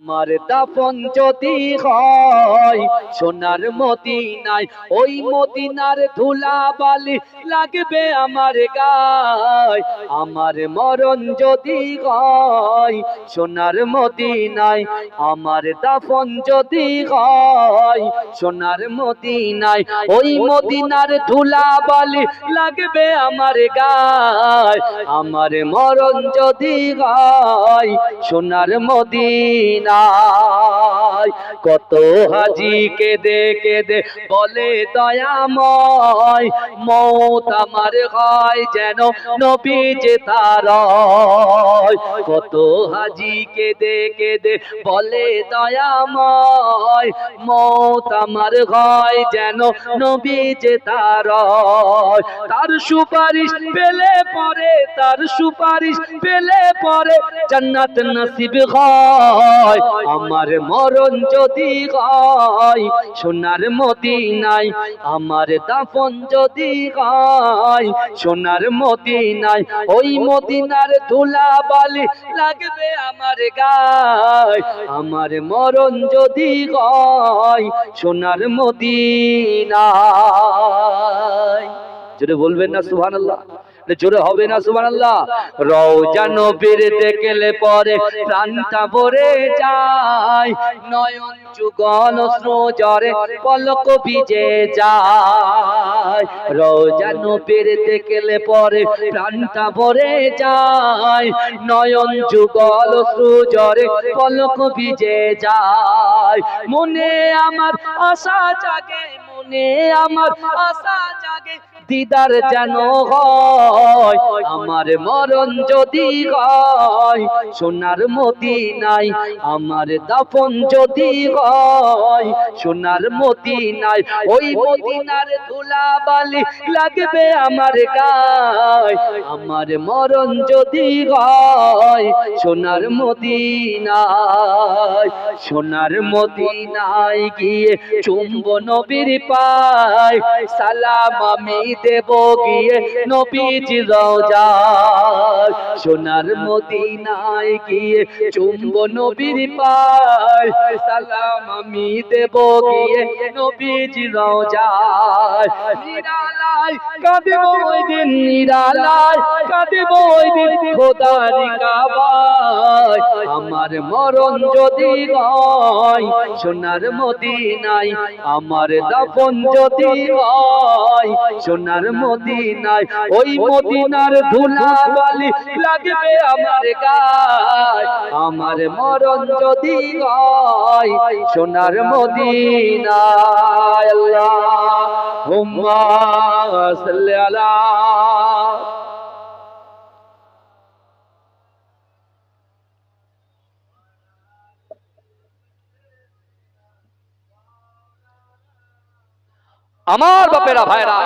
আমার দাফন যদি হয় সোনার মদিনায়, ওই মদিনার ধুলা বালি লাগবে আমার গায়। আমার মরণ যদি হয় সোনার মদিনায়, আমার দাফন যদি হয় সোনার মদিনায়, ওই মদিনার ধুলা বালি লাগবে আমার গায়। আমার মরণ যদি হয় সোনার মদিনায়। কত হাজি কেঁদে কেঁদে বলে দয়াময়, মৌত আমার হয় যেন নবীজি তার। কত হাজি কেঁদে কেঁদে বলে দয়াময়, মৌত আমার হয় যেন নবীজি তার। তার সুপারিশ পেলে পরে, তার সুপারিশ পেলে পরে জান্নাত নসিব হয়। আমার মরণ যদি হয় সোনার মদিনায়, আমার দাফন যদি হয় সোনার মদিনায়, ওই মদিনার ধুলা বালি লাগবে আমার গায়। আমার মরণ যদি হয় সোনার মদিনায়। জোরে বলবেন না সুবহানাল্লাহ? জোরে হবে না সুবহানাল্লাহ? রওজা নবীর দেখলে পরে প্রাণটা ভরে যায়, নয়ন যুগল অশ্রু ঝরে পলক ভিজে যায়। রওজা নবীর দেখলে পরে প্রাণটা ভরে যায়, নয়ন যুগল অশ্রু ঝরে পলক ভিজে যায়। মনে আমার আশা জাগে, মনে আমার আশা জাগে, দিদার যেন হয়। আমার মরণ যদি হয় সোনার মদিনায়, আমার দাফন যদি হয় সোনার মদিনায়, ওই মদিনার ধুলা বালি লাগবে আমার গায়। আমার মরণ যদি হয় সোনার মদিনায়। সোনার মদিনায় গিয়ে চুম্ব নবীর পায়, সালাম আমি দেব গিয়ে নবীজি রওজায়। সোনার মদিনায় গিয়ে চুম্ব নবীর পায়, সালাম আমি দেব গিয়ে নবীজি রওজায়। নিরালায় কাঁদব ওই দিন, নিরালায় কাঁদব ওই দিন খোদার কাবায়। আমার মরণ যদি হয় সোনার মদিনায়, আমার দাফন যদি হয় সোনার মদিনায়, ওই মদিনার ধুলা বালি লাগবে আমার গায়। আমার মরণ যদি হয় সোনার মদিনায়। আল্লাহুম্মা সাল্লি আলা। আমার বাপেরা ভাইরা